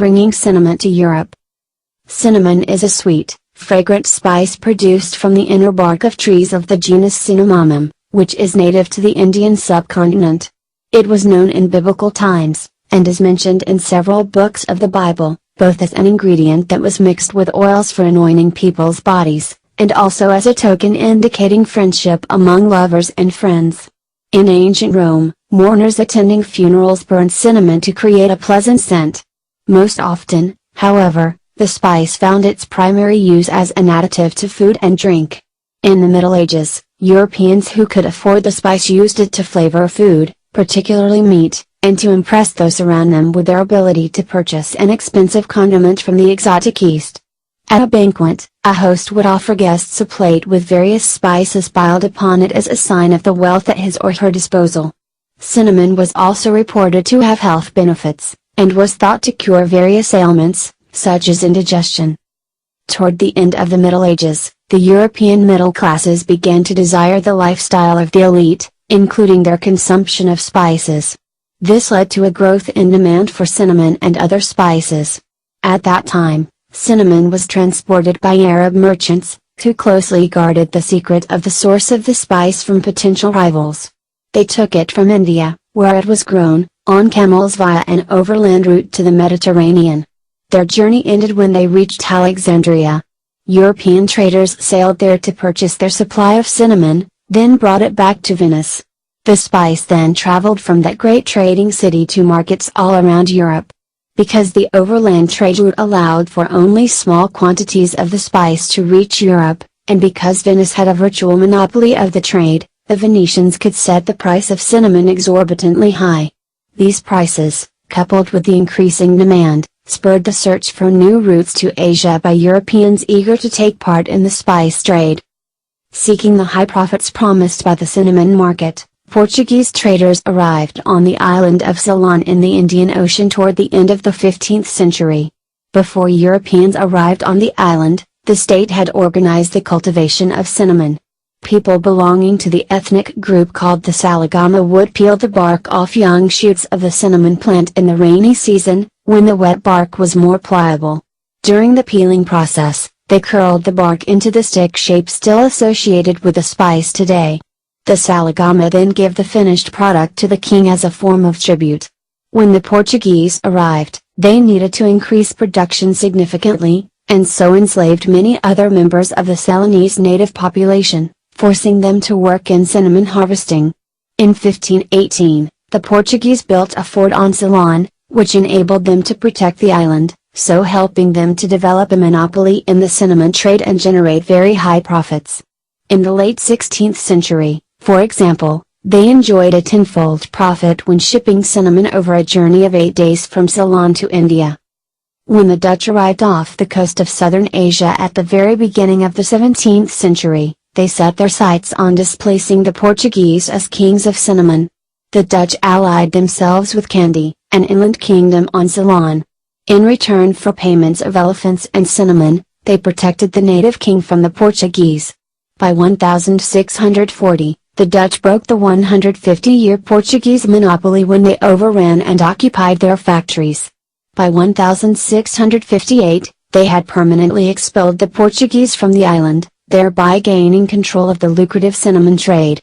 bringing cinnamon to Europe. Cinnamon is a sweet, fragrant spice produced from the inner bark of trees of the genus Cinnamomum, which is native to the Indian subcontinent. It was known in biblical times, and is mentioned in several books of the Bible, both as an ingredient that was mixed with oils for anointing people's bodies, and also as a token indicating friendship among lovers and friends. In ancient Rome, mourners attending funerals burned cinnamon to create a pleasant scent. Most often, however, the spice found its primary use as an additive to food and drink. In the Middle Ages, Europeans who could afford the spice used it to flavor food, particularly meat, and to impress those around them with their ability to purchase an expensive condiment from the exotic East. At a banquet, a host would offer guests a plate with various spices piled upon it as a sign of the wealth at his or her disposal. Cinnamon was also reported to have health benefits, and was thought to cure various ailments, such as indigestion. Toward the end of the Middle Ages, the European middle classes began to desire the lifestyle of the elite, including their consumption of spices. This led to a growth in demand for cinnamon and other spices. At that time, cinnamon was transported by Arab merchants, who closely guarded the secret of the source of the spice from potential rivals. They took it from India, where it was grown, on camels via an overland route to the Mediterranean. Their journey ended when they reached Alexandria. European traders sailed there to purchase their supply of cinnamon, then brought it back to Venice. The spice then traveled from that great trading city to markets all around Europe. Because the overland trade route allowed for only small quantities of the spice to reach Europe, and because Venice had a virtual monopoly of the trade, the Venetians could set the price of cinnamon exorbitantly high. These prices, coupled with the increasing demand, spurred the search for new routes to Asia by Europeans eager to take part in the spice trade. Seeking the high profits promised by the cinnamon market, Portuguese traders arrived on the island of Ceylon in the Indian Ocean toward the end of the 15th century. Before Europeans arrived on the island, the state had organized the cultivation of cinnamon. People belonging to the ethnic group called the Salagama would peel the bark off young shoots of the cinnamon plant in the rainy season, when the wet bark was more pliable. During the peeling process, they curled the bark into the stick shape still associated with the spice today. The Salagama then gave the finished product to the king as a form of tribute. When the Portuguese arrived, they needed to increase production significantly, and so enslaved many other members of the Ceylonese native population, forcing them to work in cinnamon harvesting. In 1518, the Portuguese built a fort on Ceylon, which enabled them to protect the island, so helping them to develop a monopoly in the cinnamon trade and generate very high profits. In the late 16th century, for example, they enjoyed a tenfold profit when shipping cinnamon over a journey of 8 days from Ceylon to India. When the Dutch arrived off the coast of southern Asia at the very beginning of the 17th century, they set their sights on displacing the Portuguese as kings of cinnamon. The Dutch allied themselves with Kandy, an inland kingdom on Ceylon. In return for payments of elephants and cinnamon, they protected the native king from the Portuguese. By 1640, the Dutch broke the 150-year Portuguese monopoly when they overran and occupied their factories. By 1658, they had permanently expelled the Portuguese from the island, thereby gaining control of the lucrative cinnamon trade.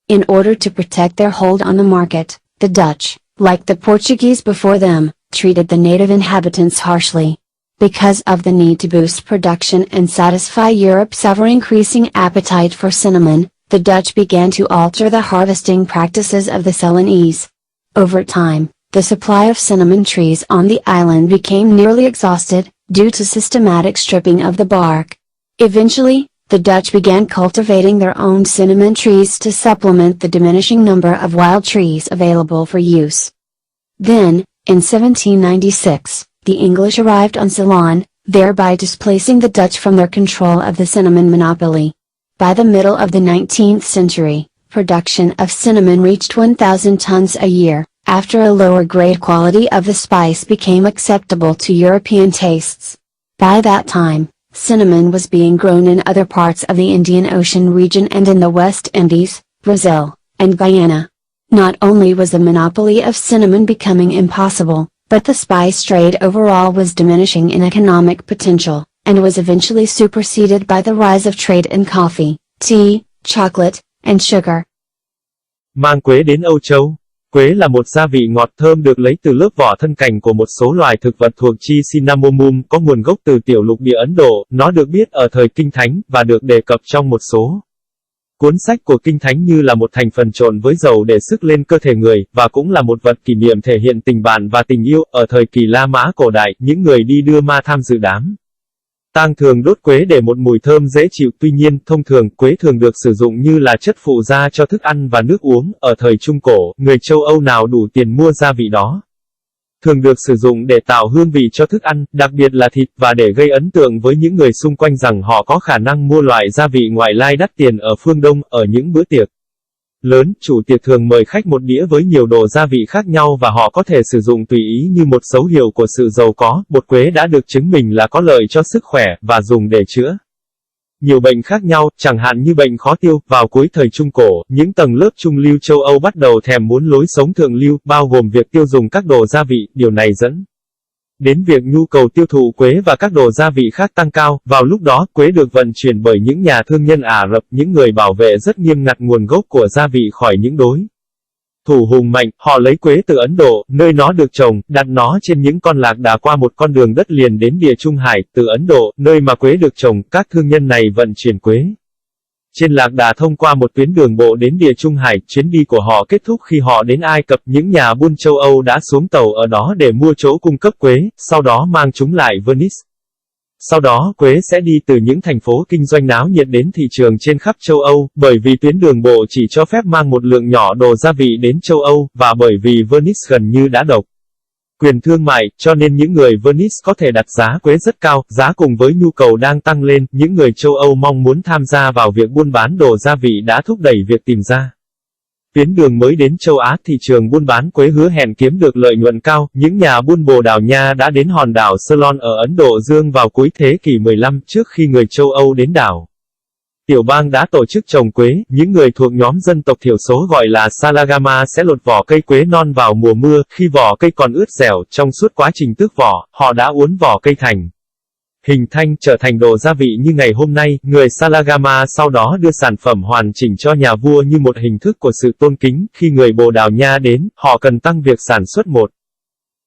In order to protect their hold on the market, the Dutch, like the Portuguese before them, treated the native inhabitants harshly. Because of the need to boost production and satisfy Europe's ever-increasing appetite for cinnamon, the Dutch began to alter the harvesting practices of the Ceylonese. Over time, the supply of cinnamon trees on the island became nearly exhausted, due to systematic stripping of the bark. Eventually, the Dutch began cultivating their own cinnamon trees to supplement the diminishing number of wild trees available for use. Then, in 1796, the English arrived on Ceylon, thereby displacing the Dutch from their control of the cinnamon monopoly. By the middle of the 19th century, production of cinnamon reached 1,000 tons a year, after a lower grade quality of the spice became acceptable to European tastes. By that time, cinnamon was being grown in other parts of the Indian Ocean region and in the West Indies, Brazil, and Guyana. Not only was the monopoly of cinnamon becoming impossible, But the spice trade overall was diminishing in economic potential, and was eventually superseded by the rise of trade in coffee, tea, chocolate, and sugar. Mang quế đến Âu Châu. Quế là một gia vị ngọt thơm được lấy từ lớp vỏ thân cành của một số loài thực vật thuộc chi Cinnamomum, có nguồn gốc từ tiểu lục địa Ấn Độ. Nó được biết ở thời Kinh Thánh, và được đề cập trong một số cuốn sách của Kinh Thánh như là một thành phần trộn với dầu để sức lên cơ thể người, và cũng là một vật kỷ niệm thể hiện tình bạn và tình yêu. Ở thời kỳ La Mã cổ đại, những người đi đưa ma tham dự đám tang thường đốt quế để một mùi thơm dễ chịu. Tuy nhiên, thông thường, quế thường được sử dụng như là chất phụ gia cho thức ăn và nước uống. Ở thời Trung Cổ, người châu Âu nào đủ tiền mua gia vị đó thường được sử dụng để tạo hương vị cho thức ăn, đặc biệt là thịt, và để gây ấn tượng với những người xung quanh rằng họ có khả năng mua loại gia vị ngoại lai đắt tiền ở phương Đông. Ở những bữa tiệc lớn, chủ tiệc thường mời khách một đĩa với nhiều đồ gia vị khác nhau, và họ có thể sử dụng tùy ý như một dấu hiệu của sự giàu có. Bột quế đã được chứng minh là có lợi cho sức khỏe, và dùng để chữa nhiều bệnh khác nhau, chẳng hạn như bệnh khó tiêu. Vào cuối thời Trung Cổ, những tầng lớp trung lưu châu Âu bắt đầu thèm muốn lối sống thượng lưu, bao gồm việc tiêu dùng các đồ gia vị. Điều này dẫn đến việc nhu cầu tiêu thụ quế và các đồ gia vị khác tăng cao. Vào lúc đó, quế được vận chuyển bởi những nhà thương nhân Ả Rập, những người bảo vệ rất nghiêm ngặt nguồn gốc của gia vị khỏi những đối thủ hùng mạnh. Họ lấy quế từ Ấn Độ, nơi nó được trồng, đặt nó trên những con lạc đà qua một con đường đất liền đến Địa Trung Hải. Từ Ấn Độ, nơi mà quế được trồng, các thương nhân này vận chuyển quế trên lạc đà thông qua một tuyến đường bộ đến Địa Trung Hải. Chuyến đi của họ kết thúc khi họ đến Ai Cập. Những nhà buôn châu Âu đã xuống tàu ở đó để mua chỗ cung cấp quế, sau đó mang chúng lại Venice. Sau đó, quế sẽ đi từ những thành phố kinh doanh náo nhiệt đến thị trường trên khắp châu Âu, bởi vì tuyến đường bộ chỉ cho phép mang một lượng nhỏ đồ gia vị đến châu Âu, và bởi vì Venice gần như đã độc quyền thương mại, cho nên những người Venice có thể đặt giá quế rất cao. Giá cùng với nhu cầu đang tăng lên, những người châu Âu mong muốn tham gia vào việc buôn bán đồ gia vị đã thúc đẩy việc tìm ra tuyến đường mới đến châu Á. Thị trường buôn bán quế hứa hẹn kiếm được lợi nhuận cao. Những nhà buôn Bồ Đào Nha đã đến hòn đảo Ceylon ở Ấn Độ Dương vào cuối thế kỷ 15, trước khi người châu Âu đến đảo. Tiểu bang đã tổ chức trồng quế. Những người thuộc nhóm dân tộc thiểu số gọi là Salagama sẽ lột vỏ cây quế non vào mùa mưa. Khi vỏ cây còn ướt dẻo, trong suốt quá trình tước vỏ, họ đã uốn vỏ cây thành hình thanh, trở thành đồ gia vị như ngày hôm nay. Người Salagama sau đó đưa sản phẩm hoàn chỉnh cho nhà vua như một hình thức của sự tôn kính. Khi người Bồ Đào Nha đến, họ cần tăng việc sản xuất một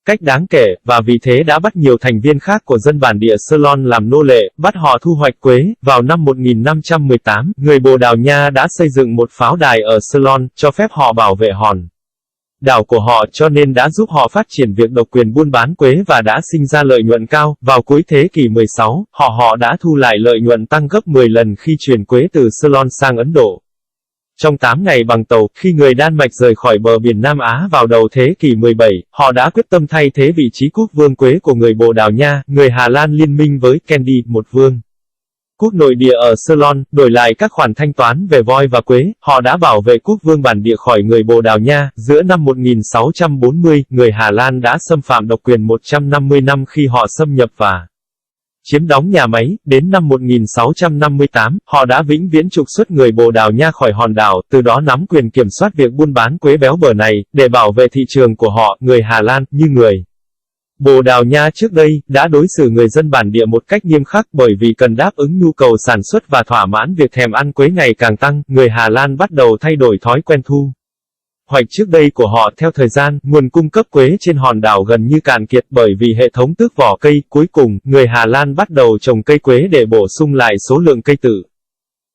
cách đáng kể, và vì thế đã bắt nhiều thành viên khác của dân bản địa Ceylon làm nô lệ, bắt họ thu hoạch quế. Vào năm 1518, người Bồ Đào Nha đã xây dựng một pháo đài ở Ceylon, cho phép họ bảo vệ hòn đảo của họ, cho nên đã giúp họ phát triển việc độc quyền buôn bán quế và đã sinh ra lợi nhuận cao. Vào cuối thế kỷ 16, họ đã thu lại lợi nhuận tăng gấp 10 lần khi chuyển quế từ Ceylon sang Ấn Độ. Trong 8 ngày bằng tàu, khi người Đan Mạch rời khỏi bờ biển Nam Á vào đầu thế kỷ 17, họ đã quyết tâm thay thế vị trí quốc vương quế của người Bồ Đào Nha. Người Hà Lan liên minh với Candy, một vương quốc nội địa ở Ceylon, đổi lại các khoản thanh toán về voi và quế. Họ đã bảo vệ quốc vương bản địa khỏi người Bồ Đào Nha. Giữa năm 1640, người Hà Lan đã xâm phạm độc quyền 150 năm khi họ xâm nhập và chiếm đóng nhà máy. Đến năm 1658, họ đã vĩnh viễn trục xuất người Bồ Đào Nha khỏi hòn đảo, từ đó nắm quyền kiểm soát việc buôn bán quế béo bở này. Để bảo vệ thị trường của họ, người Hà Lan, như người Bồ Đào Nha trước đây, đã đối xử người dân bản địa một cách nghiêm khắc. Bởi vì cần đáp ứng nhu cầu sản xuất và thỏa mãn việc thèm ăn quế ngày càng tăng, người Hà Lan bắt đầu thay đổi thói quen thu hoạch trước đây của họ. Theo thời gian, nguồn cung cấp quế trên hòn đảo gần như cạn kiệt bởi vì hệ thống tước vỏ cây. Cuối cùng, người Hà Lan bắt đầu trồng cây quế để bổ sung lại số lượng cây tự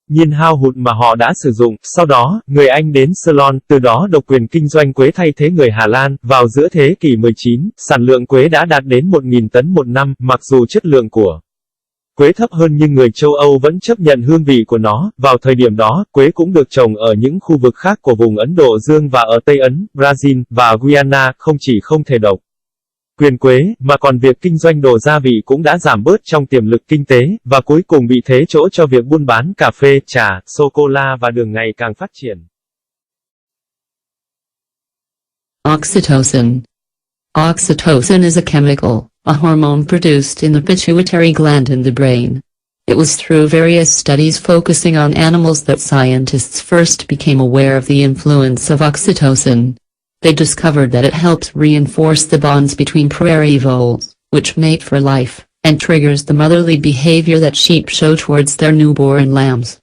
nhiên hao hụt mà họ đã sử dụng. Sau đó, người Anh đến Ceylon, từ đó độc quyền kinh doanh quế thay thế người Hà Lan. Vào giữa thế kỷ 19, sản lượng quế đã đạt đến 1.000 tấn một năm. Mặc dù chất lượng của quế thấp hơn nhưng người châu Âu vẫn chấp nhận hương vị của nó. Vào thời điểm đó, quế cũng được trồng ở những khu vực khác của vùng Ấn Độ Dương và ở Tây Ấn, Brazil, và Guyana. Không chỉ không thể độc quyền quế, mà còn việc kinh doanh đồ gia vị cũng đã giảm bớt trong tiềm lực kinh tế, và cuối cùng bị thế chỗ cho việc buôn bán cà phê, trà, sô-cô-la và đường ngày càng phát triển. Oxytocin. Oxytocin is a chemical, a hormone produced in the pituitary gland in the brain. It was through various studies focusing on animals that scientists first became aware of the influence of oxytocin. They discovered that it helps reinforce the bonds between prairie voles, which mate for life, and triggers the motherly behavior that sheep show towards their newborn lambs.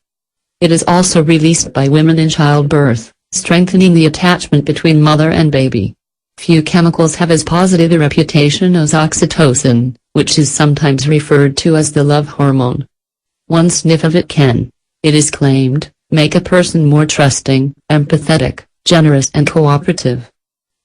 It is also released by women in childbirth, strengthening the attachment between mother and baby. Few chemicals have as positive a reputation as oxytocin, which is sometimes referred to as the love hormone. One sniff of it can, it is claimed, make a person more trusting, empathetic, generous and cooperative.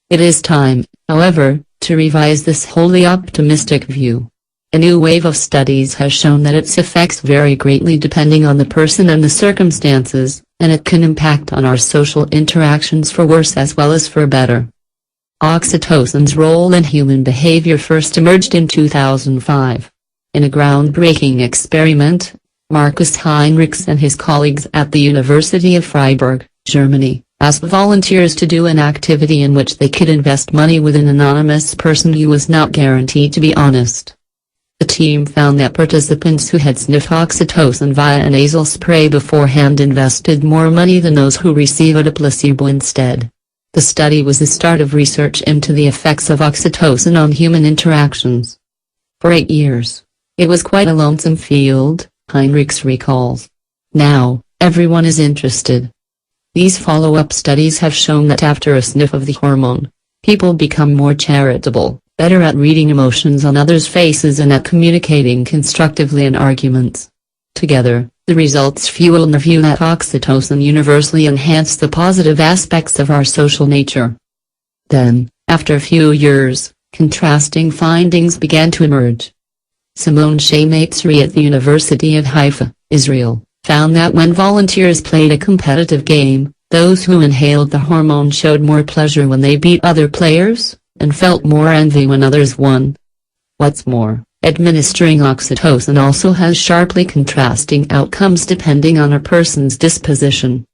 It is time, however, to revise this wholly optimistic view. A new wave of studies has shown that its effects vary greatly depending on the person and the circumstances, and it can impact on our social interactions for worse as well as for better. Oxytocin's role in human behavior first emerged in 2005. In a groundbreaking experiment, Markus Heinrichs and his colleagues at the University of Freiburg, Germany, asked volunteers to do an activity in which they could invest money with an anonymous person who was not guaranteed to be honest. The team found that participants who had sniffed oxytocin via a nasal spray beforehand invested more money than those who received a placebo instead. The study was the start of research into the effects of oxytocin on human interactions. For 8 years, it was quite a lonesome field, Heinrichs recalls. Now, everyone is interested. These follow-up studies have shown that after a sniff of the hormone, people become more charitable, better at reading emotions on others' faces and at communicating constructively in arguments. Together, the results fuel the view that oxytocin universally enhances the positive aspects of our social nature. Then, after a few years, contrasting findings began to emerge. Simone Shamatsri at the University of Haifa, Israel, found that when volunteers played a competitive game, those who inhaled the hormone showed more pleasure when they beat other players, and felt more envy when others won. What's more, administering oxytocin also has sharply contrasting outcomes depending on a person's disposition.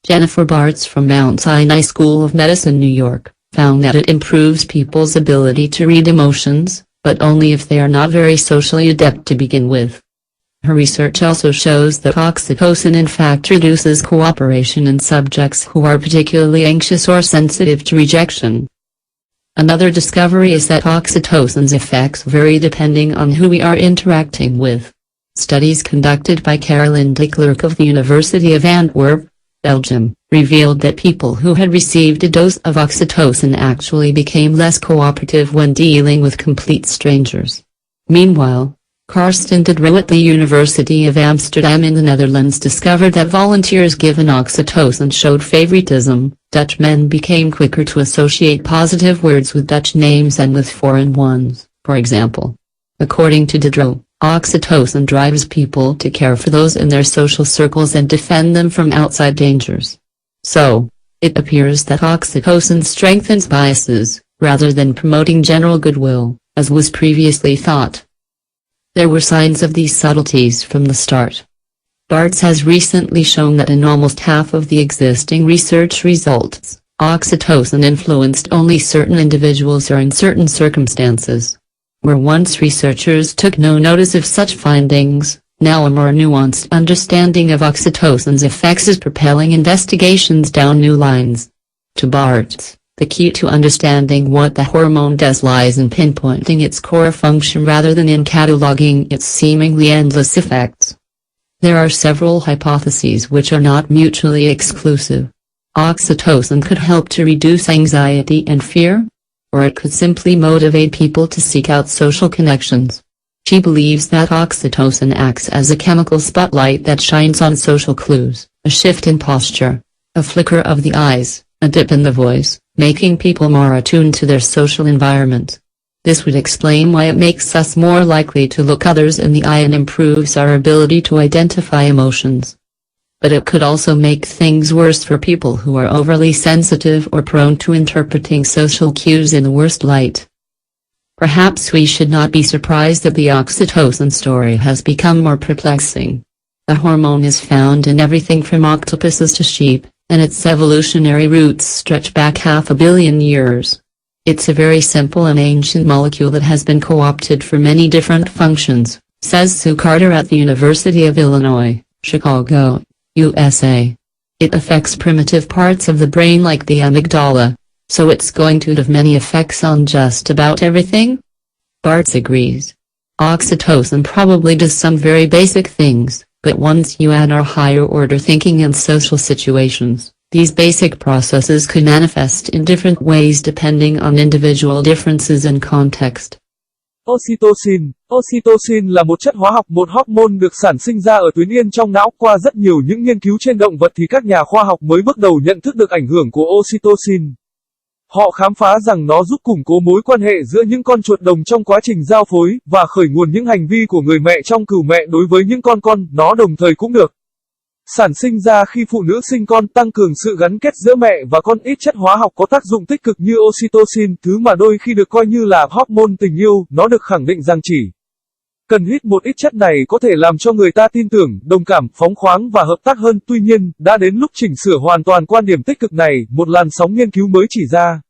Jennifer Bartz from Mount Sinai School of Medicine, New York, found that it improves people's ability to read emotions, but only if they are not very socially adept to begin with. Her research also shows that oxytocin in fact reduces cooperation in subjects who are particularly anxious or sensitive to rejection. Another discovery is that oxytocin's effects vary depending on who we are interacting with. Studies conducted by Caroline de Klerk of the University of Antwerp, Belgium, revealed that people who had received a dose of oxytocin actually became less cooperative when dealing with complete strangers. Meanwhile, Karsten de Roo at the University of Amsterdam in the Netherlands discovered that volunteers given oxytocin showed favoritism. Dutch men became quicker to associate positive words with Dutch names than with foreign ones, for example. According to de Roo, oxytocin drives people to care for those in their social circles and defend them from outside dangers. So, it appears that oxytocin strengthens biases, rather than promoting general goodwill, as was previously thought. There were signs of these subtleties from the start. Bartz has recently shown that in almost half of the existing research results, oxytocin influenced only certain individuals or in certain circumstances. Where once researchers took no notice of such findings, now a more nuanced understanding of oxytocin's effects is propelling investigations down new lines. To Bartz, the key to understanding what the hormone does lies in pinpointing its core function rather than in cataloging its seemingly endless effects. There are several hypotheses which are not mutually exclusive. Oxytocin could help to reduce anxiety and fear, or it could simply motivate people to seek out social connections. She believes that oxytocin acts as a chemical spotlight that shines on social clues, a shift in posture, a flicker of the eyes, a dip in the voice, making people more attuned to their social environment. This would explain why it makes us more likely to look others in the eye and improves our ability to identify emotions. But it could also make things worse for people who are overly sensitive or prone to interpreting social cues in the worst light. Perhaps we should not be surprised that the oxytocin story has become more perplexing. The hormone is found in everything from octopuses to sheep, and its evolutionary roots stretch back 500 million years. It's a very simple and ancient molecule that has been co-opted for many different functions, says Sue Carter at the University of Illinois, Chicago, USA. It affects primitive parts of the brain like the amygdala, so it's going to have many effects on just about everything? Bartz agrees. Oxytocin probably does some very basic things, but once you add our higher order thinking and social situations, these basic processes could manifest in different ways depending on individual differences and context. Oxytocin. Oxytocin là một chất hóa học, một hormone được sản sinh ra ở tuyến yên trong não. Qua rất nhiều những nghiên cứu trên động vật thì các nhà khoa học mới bước đầu nhận thức được ảnh hưởng của oxytocin. Họ khám phá rằng nó giúp củng cố mối quan hệ giữa những con chuột đồng trong quá trình giao phối, và khởi nguồn những hành vi của người mẹ trong cừu mẹ đối với những con nó đồng thời cũng được sản sinh ra khi phụ nữ sinh con, tăng cường sự gắn kết giữa mẹ và con. Ít chất hóa học có tác dụng tích cực như oxytocin, thứ mà đôi khi được coi như là hormone tình yêu. Nó được khẳng định rằng chỉ cần hít một ít chất này có thể làm cho người ta tin tưởng, đồng cảm, phóng khoáng và hợp tác hơn. Tuy nhiên, đã đến lúc chỉnh sửa hoàn toàn quan điểm tích cực này. Một làn sóng nghiên cứu mới chỉ ra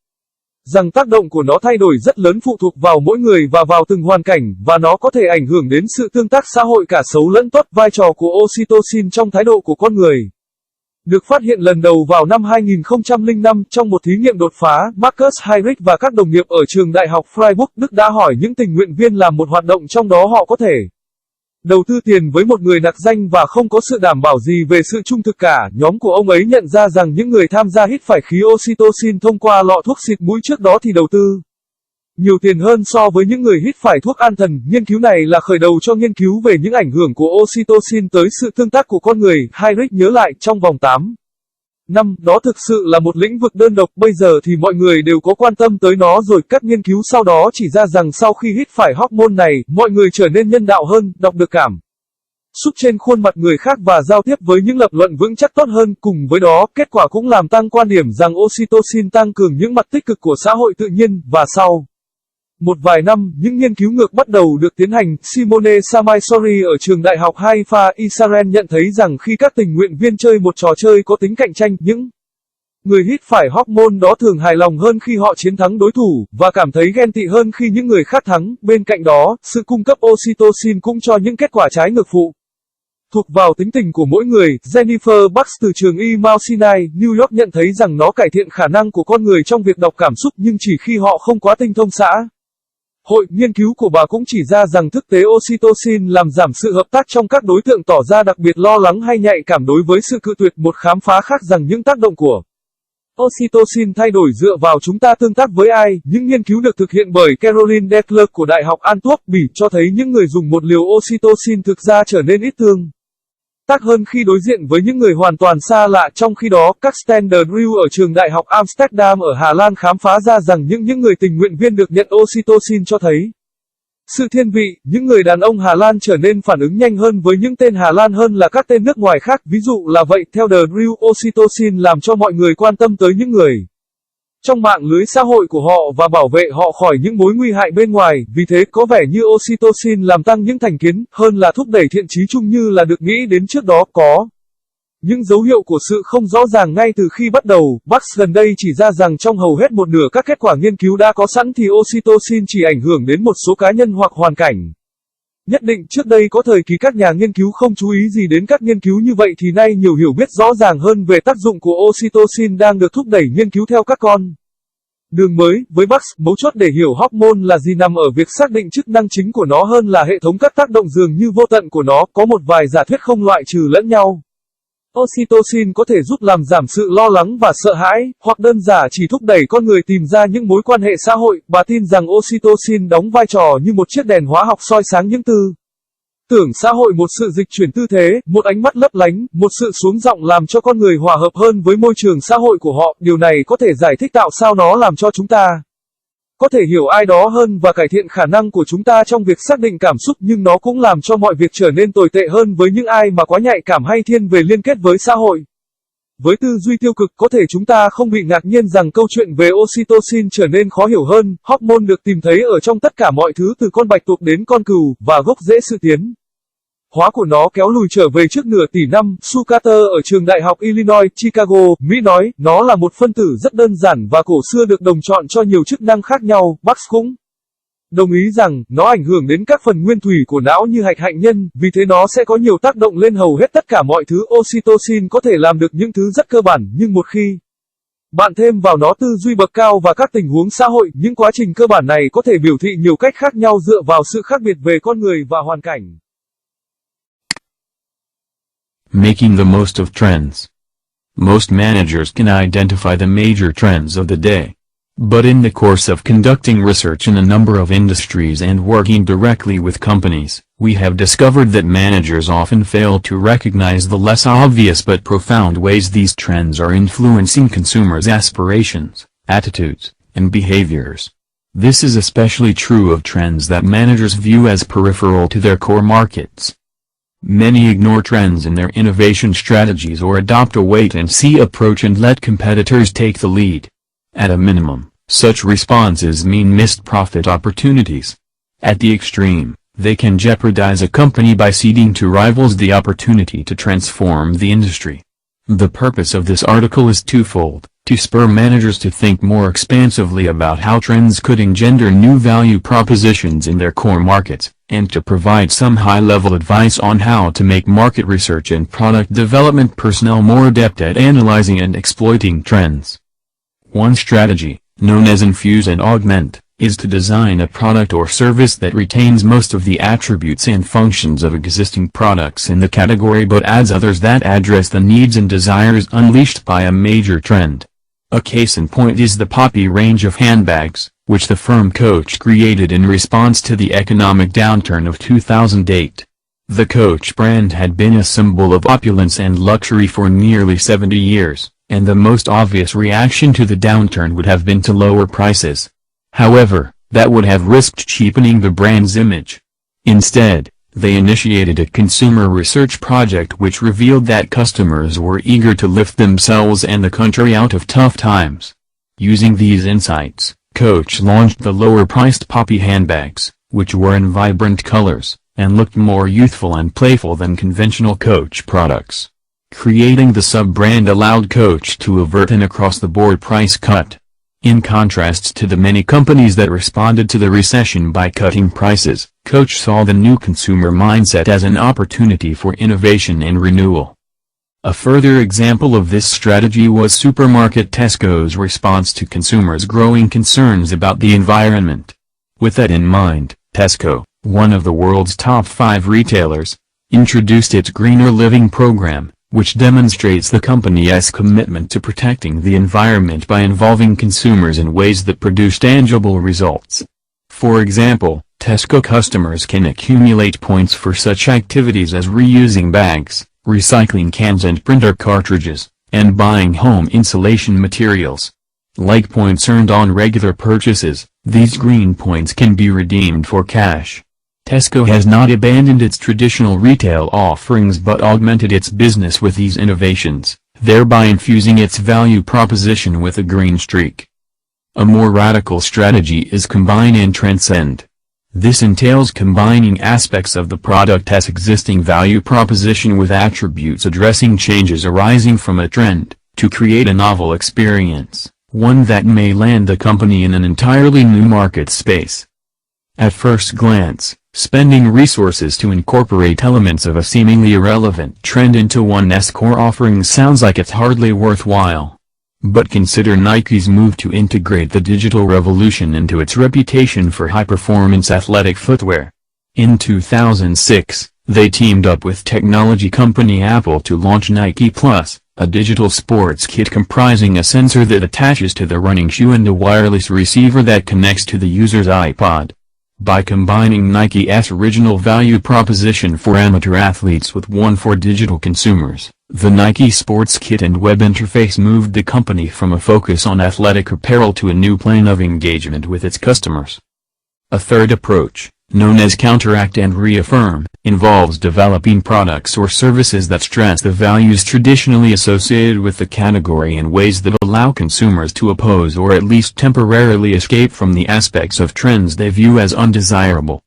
rằng tác động của nó thay đổi rất lớn, phụ thuộc vào mỗi người và vào từng hoàn cảnh, và nó có thể ảnh hưởng đến sự tương tác xã hội cả xấu lẫn tốt. Vai trò của oxytocin trong thái độ của con người được phát hiện lần đầu vào năm 2005 trong một thí nghiệm đột phá. Marcus Heinrich và các đồng nghiệp ở trường đại học Freiburg, Đức đã hỏi những tình nguyện viên làm một hoạt động trong đó họ có thể đầu tư tiền với một người nặc danh và không có sự đảm bảo gì về sự trung thực cả. Nhóm của ông ấy nhận ra rằng những người tham gia hít phải khí oxytocin thông qua lọ thuốc xịt mũi trước đó thì đầu tư nhiều tiền hơn so với những người hít phải thuốc an thần. Nghiên cứu này là khởi đầu cho nghiên cứu về những ảnh hưởng của oxytocin tới sự tương tác của con người. Heinrich nhớ lại, trong vòng 8 năm, đó thực sự là một lĩnh vực đơn độc. Bây giờ thì mọi người đều có quan tâm tới nó rồi. Các nghiên cứu sau đó chỉ ra rằng sau khi hít phải hormone này, mọi người trở nên nhân đạo hơn, đọc được cảm xúc trên khuôn mặt người khác và giao tiếp với những lập luận vững chắc tốt hơn. Cùng với đó, kết quả cũng làm tăng quan điểm rằng oxytocin tăng cường những mặt tích cực của xã hội tự nhiên, và sau một vài năm, những nghiên cứu ngược bắt đầu được tiến hành. Simone Samaisori ở trường đại học Haifa, Israel nhận thấy rằng khi các tình nguyện viên chơi một trò chơi có tính cạnh tranh, những người hít phải hormone đó thường hài lòng hơn khi họ chiến thắng đối thủ, và cảm thấy ghen tị hơn khi những người khác thắng. Bên cạnh đó, sự cung cấp oxytocin cũng cho những kết quả trái ngược phụ thuộc vào tính tình của mỗi người. Jennifer Bucks từ trường Y Mount Sinai, New York nhận thấy rằng nó cải thiện khả năng của con người trong việc đọc cảm xúc, nhưng chỉ khi họ không quá tinh thông xã hội. Nghiên cứu của bà cũng chỉ ra rằng thực tế oxytocin làm giảm sự hợp tác trong các đối tượng tỏ ra đặc biệt lo lắng hay nhạy cảm đối với sự cự tuyệt. Một khám phá khác rằng những tác động của oxytocin thay đổi dựa vào chúng ta tương tác với ai. Những nghiên cứu được thực hiện bởi Caroline Declercq của Đại học Antwerp, Bỉ, cho thấy những người dùng một liều oxytocin thực ra trở nên ít tương tác hơn khi đối diện với những người hoàn toàn xa lạ. Trong khi đó, các Standard Review ở trường đại học Amsterdam ở Hà Lan khám phá ra rằng những người tình nguyện viên được nhận oxytocin cho thấy sự thiên vị. Những người đàn ông Hà Lan trở nên phản ứng nhanh hơn với những tên Hà Lan hơn là các tên nước ngoài khác. Ví dụ là vậy, theo The Review, oxytocin làm cho mọi người quan tâm tới những người trong mạng lưới xã hội của họ và bảo vệ họ khỏi những mối nguy hại bên ngoài. Vì thế, có vẻ như oxytocin làm tăng những thành kiến hơn là thúc đẩy thiện chí chung như là được nghĩ đến trước đó. Có những dấu hiệu của sự không rõ ràng ngay từ khi bắt đầu. Bucks gần đây chỉ ra rằng trong hầu hết một nửa các kết quả nghiên cứu đã có sẵn thì oxytocin chỉ ảnh hưởng đến một số cá nhân hoặc hoàn cảnh nhất định. Trước đây có thời kỳ các nhà nghiên cứu không chú ý gì đến các nghiên cứu như vậy, thì nay nhiều hiểu biết rõ ràng hơn về tác dụng của oxytocin đang được thúc đẩy nghiên cứu theo các con đường mới. Với Bucks, mấu chốt để hiểu hormone là gì nằm ở việc xác định chức năng chính của nó hơn là hệ thống các tác động dường như vô tận của nó. Có một vài giả thuyết không loại trừ lẫn nhau. Oxytocin có thể giúp làm giảm sự lo lắng và sợ hãi, hoặc đơn giản chỉ thúc đẩy con người tìm ra những mối quan hệ xã hội. Bà tin rằng oxytocin đóng vai trò như một chiếc đèn hóa học soi sáng những tư tưởng xã hội, một sự dịch chuyển tư thế, một ánh mắt lấp lánh, một sự xuống giọng làm cho con người hòa hợp hơn với môi trường xã hội của họ. Điều này có thể giải thích tại sao nó làm cho chúng ta có thể hiểu ai đó hơn và cải thiện khả năng của chúng ta trong việc xác định cảm xúc, nhưng nó cũng làm cho mọi việc trở nên tồi tệ hơn với những ai mà quá nhạy cảm hay thiên về liên kết với xã hội. Với tư duy tiêu cực, có thể chúng ta không bị ngạc nhiên rằng câu chuyện về oxytocin trở nên khó hiểu hơn. Hormone được tìm thấy ở trong tất cả mọi thứ từ con bạch tuộc đến con cừu, và gốc rễ sự tiến hóa của nó kéo lùi trở về trước nửa tỷ năm. Sue Carter ở trường đại học Illinois, Chicago, Mỹ nói, nó là một phân tử rất đơn giản và cổ xưa được đồng chọn cho nhiều chức năng khác nhau. Bucks cũng đồng ý rằng, nó ảnh hưởng đến các phần nguyên thủy của não như hạnh nhân, vì thế nó sẽ có nhiều tác động lên hầu hết tất cả mọi thứ. Oxytocin có thể làm được những thứ rất cơ bản, nhưng một khi Bạn thêm vào nó tư duy bậc cao và các tình huống xã hội, những quá trình cơ bản này có thể biểu thị nhiều cách khác nhau dựa vào sự khác biệt về con người và hoàn cảnh. Making the most of trends. Most managers can identify the major trends of the day. But in the course of conducting research in a number of industries and working directly with companies, we have discovered that managers often fail to recognize the less obvious but profound ways these trends are influencing consumers' aspirations, attitudes, and behaviors. This is especially true of trends that managers view as peripheral to their core markets. Many ignore trends in their innovation strategies or adopt a wait-and-see approach and let competitors take the lead. At a minimum, such responses mean missed profit opportunities. At the extreme, they can jeopardize a company by ceding to rivals the opportunity to transform the industry. The purpose of this article is twofold: to spur managers to think more expansively about how trends could engender new value propositions in their core markets, and to provide some high-level advice on how to make market research and product development personnel more adept at analyzing and exploiting trends. One strategy, known as infuse and augment, is to design a product or service that retains most of the attributes and functions of existing products in the category but adds others that address the needs and desires unleashed by a major trend. A case in point is the Poppy range of handbags, which the firm Coach created in response to the economic downturn of 2008. The Coach brand had been a symbol of opulence and luxury for nearly 70 years, and the most obvious reaction to the downturn would have been to lower prices. However, that would have risked cheapening the brand's image. Instead, they initiated a consumer research project which revealed that customers were eager to lift themselves and the country out of tough times. Using these insights, Coach launched the lower-priced Poppy handbags, which were in vibrant colors, and looked more youthful and playful than conventional Coach products. Creating the sub-brand allowed Coach to avert an across-the-board price cut. In contrast to the many companies that responded to the recession by cutting prices, Coach saw the new consumer mindset as an opportunity for innovation and renewal. A further example of this strategy was supermarket Tesco's response to consumers' growing concerns about the environment. With that in mind, Tesco, one of the world's top 5 retailers, introduced its Greener Living program, which demonstrates the company's commitment to protecting the environment by involving consumers in ways that produce tangible results. For example, Tesco customers can accumulate points for such activities as reusing bags, recycling cans and printer cartridges, and buying home insulation materials. Like points earned on regular purchases, these green points can be redeemed for cash. Tesco has not abandoned its traditional retail offerings but augmented its business with these innovations, thereby infusing its value proposition with a green streak. A more radical strategy is combine and transcend. This entails combining aspects of the product's existing value proposition with attributes addressing changes arising from a trend, to create a novel experience, one that may land the company in an entirely new market space. At first glance, spending resources to incorporate elements of a seemingly irrelevant trend into one's core offerings sounds like it's hardly worthwhile. But consider Nike's move to integrate the digital revolution into its reputation for high-performance athletic footwear. In 2006, they teamed up with technology company Apple to launch Nike Plus, a digital sports kit comprising a sensor that attaches to the running shoe and a wireless receiver that connects to the user's iPod. By combining Nike's original value proposition for amateur athletes with one for digital consumers, the Nike Sports Kit and web interface moved the company from a focus on athletic apparel to a new plane of engagement with its customers. A third approach, known as counteract and reaffirm, involves developing products or services that stress the values traditionally associated with the category in ways that allow consumers to oppose or at least temporarily escape from the aspects of trends they view as undesirable.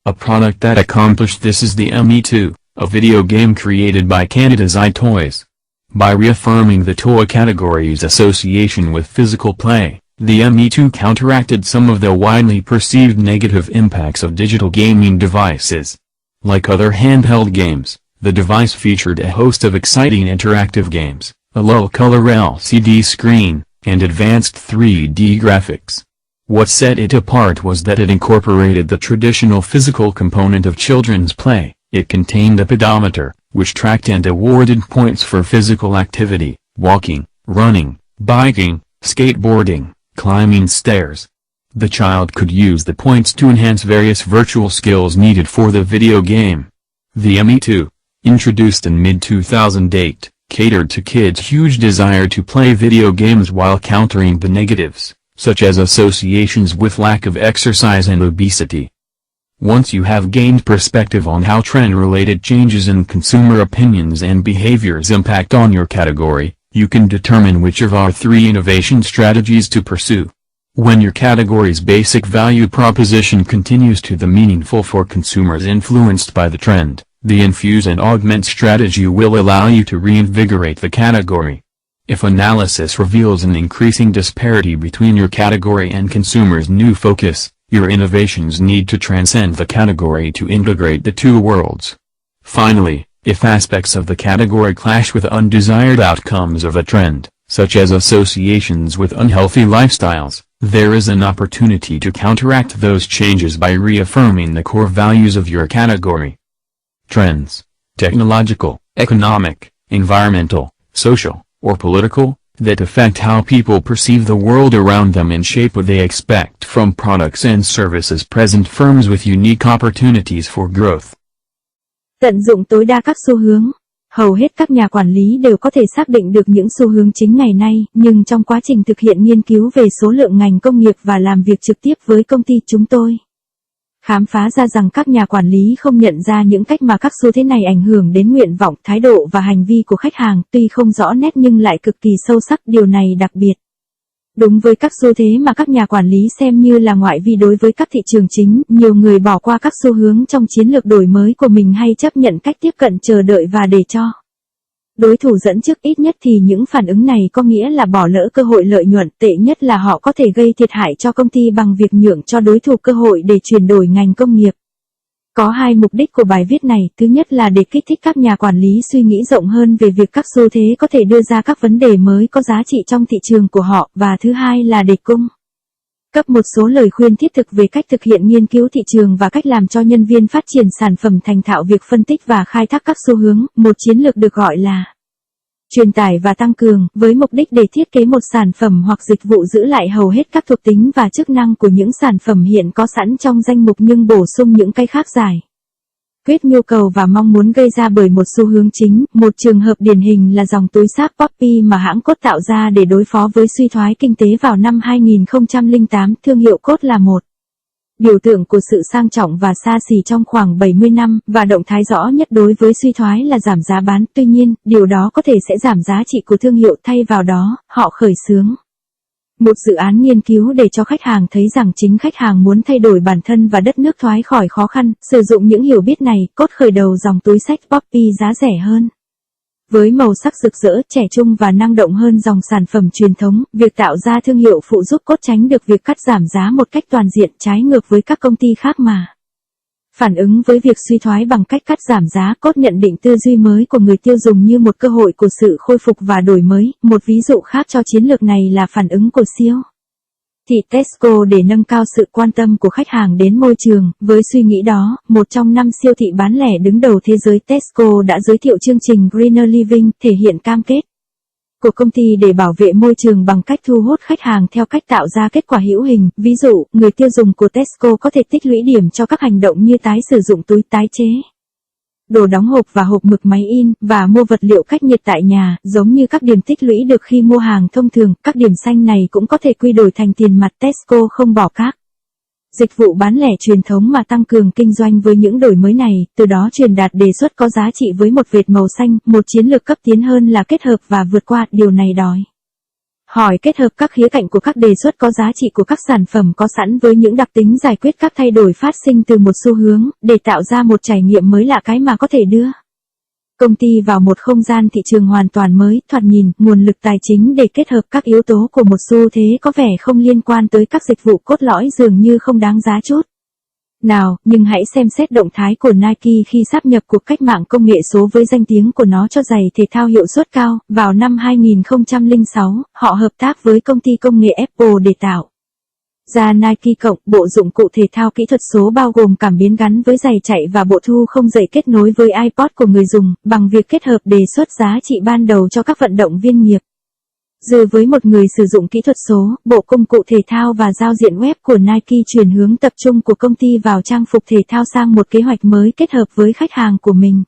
A product that accomplished this is the Me2, a video game created by Canada's iToys. By reaffirming the toy category's association with physical play, the Me2 counteracted some of the widely perceived negative impacts of digital gaming devices. Like other handheld games, the device featured a host of exciting interactive games, a low-color LCD screen, and advanced 3D graphics. What set it apart was that it incorporated the traditional physical component of children's play. It contained a pedometer, which tracked and awarded points for physical activity, walking, running, biking, skateboarding, climbing stairs. The child could use the points to enhance various virtual skills needed for the video game. The ME2, introduced in mid-2008, catered to kids' huge desire to play video games while countering the negatives, such as associations with lack of exercise and obesity. Once you have gained perspective on how trend-related changes in consumer opinions and behaviors impact on your category, you can determine which of our 3 innovation strategies to pursue. When your category's basic value proposition continues to be meaningful for consumers influenced by the trend, the infuse and augment strategy will allow you to reinvigorate the category. If analysis reveals an increasing disparity between your category and consumers' new focus, your innovations need to transcend the category to integrate the two worlds. Finally, if aspects of the category clash with undesired outcomes of a trend, such as associations with unhealthy lifestyles, there is an opportunity to counteract those changes by reaffirming the core values of your category. Trends, technological, economic, environmental, social, or political, that affect how people perceive the world around them and shape what they expect from products and services present firms with unique opportunities for growth. Tận dụng tối đa các xu hướng. Hầu hết các nhà quản lý đều có thể xác định được những xu hướng chính ngày nay, nhưng trong quá trình thực hiện nghiên cứu về số lượng ngành công nghiệp và làm việc trực tiếp với công ty chúng tôi, khám phá ra rằng các nhà quản lý không nhận ra những cách mà các xu thế này ảnh hưởng đến nguyện vọng, thái độ và hành vi của khách hàng, tuy không rõ nét nhưng lại cực kỳ sâu sắc. Điều này đặc biệt đúng với các xu thế mà các nhà quản lý xem như là ngoại vi đối với các thị trường chính. Nhiều người bỏ qua các xu hướng trong chiến lược đổi mới của mình hay chấp nhận cách tiếp cận chờ đợi và để cho đối thủ dẫn trước. Ít nhất thì những phản ứng này có nghĩa là bỏ lỡ cơ hội lợi nhuận. Tệ nhất là họ có thể gây thiệt hại cho công ty bằng việc nhượng cho đối thủ cơ hội để chuyển đổi ngành công nghiệp. Có 2 mục đích của bài viết này. Thứ nhất là để kích thích các nhà quản lý suy nghĩ rộng hơn về việc các xu thế có thể đưa ra các vấn đề mới có giá trị trong thị trường của họ, và thứ hai là để cung cấp một số lời khuyên thiết thực về cách thực hiện nghiên cứu thị trường và cách làm cho nhân viên phát triển sản phẩm thành thạo việc phân tích và khai thác các xu hướng. Một chiến lược được gọi là truyền tải và tăng cường, với mục đích để thiết kế một sản phẩm hoặc dịch vụ giữ lại hầu hết các thuộc tính và chức năng của những sản phẩm hiện có sẵn trong danh mục nhưng bổ sung những cái khác giải quyết nhu cầu và mong muốn gây ra bởi một xu hướng chính. Một trường hợp điển hình là dòng túi xáp Poppy mà hãng Cốt tạo ra để đối phó với suy thoái kinh tế vào năm 2008. Thương hiệu Cốt là một biểu tượng của sự sang trọng và xa xỉ trong khoảng 70 năm, và động thái rõ nhất đối với suy thoái là giảm giá bán. Tuy nhiên, điều đó có thể sẽ giảm giá trị của thương hiệu. Thay vào đó, họ khởi xướng một dự án nghiên cứu để cho khách hàng thấy rằng chính khách hàng muốn thay đổi bản thân và đất nước thoát khỏi khó khăn. Sử dụng những hiểu biết này, Cốt khởi đầu dòng túi xách Poppy giá rẻ hơn, với màu sắc rực rỡ, trẻ trung và năng động hơn dòng sản phẩm truyền thống. Việc tạo ra thương hiệu phụ giúp Cốt tránh được việc cắt giảm giá một cách toàn diện, trái ngược với các công ty khác mà phản ứng với việc suy thoái bằng cách cắt giảm giá. Cốt nhận định tư duy mới của người tiêu dùng như một cơ hội của sự khôi phục và đổi mới. Một ví dụ khác cho chiến lược này là phản ứng của siêu thị Tesco để nâng cao sự quan tâm của khách hàng đến môi trường. Với suy nghĩ đó, một trong 5 siêu thị bán lẻ đứng đầu thế giới, Tesco đã giới thiệu chương trình Greener Living, thể hiện cam kết của công ty để bảo vệ môi trường bằng cách thu hút khách hàng theo cách tạo ra kết quả hữu hình. Ví dụ, người tiêu dùng của Tesco có thể tích lũy điểm cho các hành động như tái sử dụng túi tái chế, đồ đóng hộp và hộp mực máy in, và mua vật liệu cách nhiệt tại nhà. Giống như các điểm tích lũy được khi mua hàng thông thường, các điểm xanh này cũng có thể quy đổi thành tiền mặt. Tesco không bỏ các dịch vụ bán lẻ truyền thống mà tăng cường kinh doanh với những đổi mới này, từ đó truyền đạt đề xuất có giá trị với một vệt màu xanh. Một chiến lược cấp tiến hơn là kết hợp và vượt qua. Điều này đòi hỏi kết hợp các khía cạnh của các đề xuất có giá trị của các sản phẩm có sẵn với những đặc tính giải quyết các thay đổi phát sinh từ một xu hướng, để tạo ra một trải nghiệm mới lạ, cái mà có thể đưa công ty vào một không gian thị trường hoàn toàn mới. Thoạt nhìn, nguồn lực tài chính để kết hợp các yếu tố của một xu thế có vẻ không liên quan tới các dịch vụ cốt lõi dường như không đáng giá chút. nào, nhưng hãy xem xét động thái của Nike khi sáp nhập cuộc cách mạng công nghệ số với danh tiếng của nó cho giày thể thao hiệu suất cao. Vào năm 2006, họ hợp tác với công ty công nghệ Apple để tạo ra Nike Cộng, bộ dụng cụ thể thao kỹ thuật số bao gồm cảm biến gắn với giày chạy và bộ thu không dây kết nối với iPod của người dùng, bằng việc kết hợp đề xuất giá trị ban đầu cho các vận động viên nghiệp. Dư với một người sử dụng kỹ thuật số, bộ công cụ thể thao và giao diện web của Nike chuyển hướng tập trung của công ty vào trang phục thể thao sang một kế hoạch mới kết hợp với khách hàng của mình.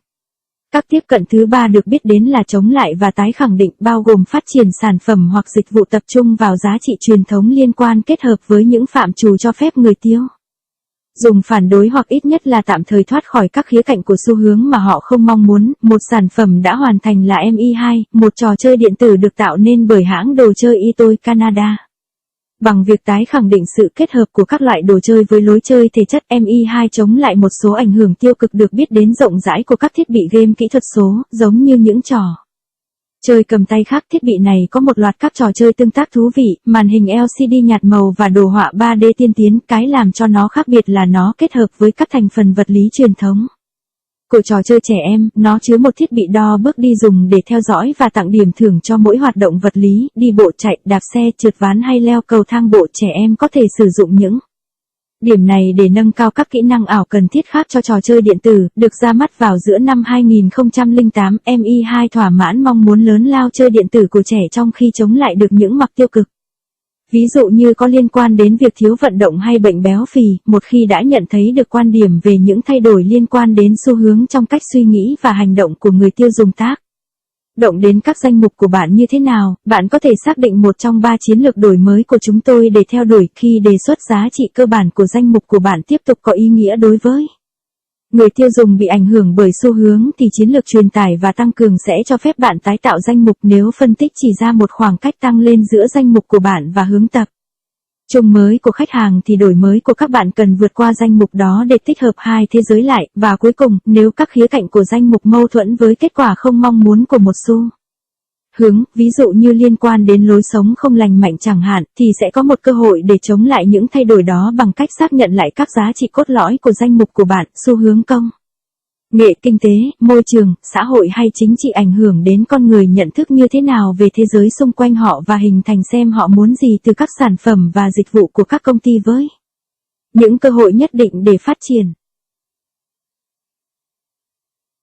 Các tiếp cận thứ ba được biết đến là chống lại và tái khẳng định, bao gồm phát triển sản phẩm hoặc dịch vụ tập trung vào giá trị truyền thống liên quan kết hợp với những phạm trù cho phép người tiêu dùng phản đối hoặc ít nhất là tạm thời thoát khỏi các khía cạnh của xu hướng mà họ không mong muốn. Một sản phẩm đã hoàn thành là Mi2, một trò chơi điện tử được tạo nên bởi hãng đồ chơi Toy Canada. Bằng việc tái khẳng định sự kết hợp của các loại đồ chơi với lối chơi thể chất, Mi2 chống lại một số ảnh hưởng tiêu cực được biết đến rộng rãi của các thiết bị game kỹ thuật số, giống như những trò chơi cầm tay khác. Thiết bị này có một loạt các trò chơi tương tác thú vị, màn hình LCD nhạt màu và đồ họa 3D tiên tiến. Cái làm cho nó khác biệt là nó kết hợp với các thành phần vật lý truyền thống của trò chơi trẻ em. Nó chứa một thiết bị đo bước đi dùng để theo dõi và tặng điểm thưởng cho mỗi hoạt động vật lý, đi bộ, chạy, đạp xe, trượt ván hay leo cầu thang bộ. Trẻ em có thể sử dụng những điểm này để nâng cao các kỹ năng ảo cần thiết khác cho trò chơi điện tử. Được ra mắt vào giữa năm 2008, Mi2 thỏa mãn mong muốn lớn lao chơi điện tử của trẻ trong khi chống lại được những mặt tiêu cực, ví dụ như có liên quan đến việc thiếu vận động hay bệnh béo phì. Một khi đã nhận thấy được quan điểm về những thay đổi liên quan đến xu hướng trong cách suy nghĩ và hành động của người tiêu dùng tác động đến các danh mục của bạn như thế nào, bạn có thể xác định một trong 3 chiến lược đổi mới của chúng tôi để theo đuổi. Khi đề xuất giá trị cơ bản của danh mục của bạn tiếp tục có ý nghĩa đối với người tiêu dùng bị ảnh hưởng bởi xu hướng, thì chiến lược truyền tải và tăng cường sẽ cho phép bạn tái tạo danh mục. Nếu phân tích chỉ ra một khoảng cách tăng lên giữa danh mục của bạn và hướng tập trung mới của khách hàng, thì đổi mới của các bạn cần vượt qua danh mục đó để tích hợp hai thế giới lại. Và cuối cùng, nếu các khía cạnh của danh mục mâu thuẫn với kết quả không mong muốn của một xu hướng, ví dụ như liên quan đến lối sống không lành mạnh chẳng hạn, thì sẽ có một cơ hội để chống lại những thay đổi đó bằng cách xác nhận lại các giá trị cốt lõi của danh mục của bạn. Xu hướng công nghệ, kinh tế, môi trường, xã hội hay chính trị ảnh hưởng đến con người nhận thức như thế nào về thế giới xung quanh họ và hình thành xem họ muốn gì từ các sản phẩm và dịch vụ của các công ty với những cơ hội nhất định để phát triển.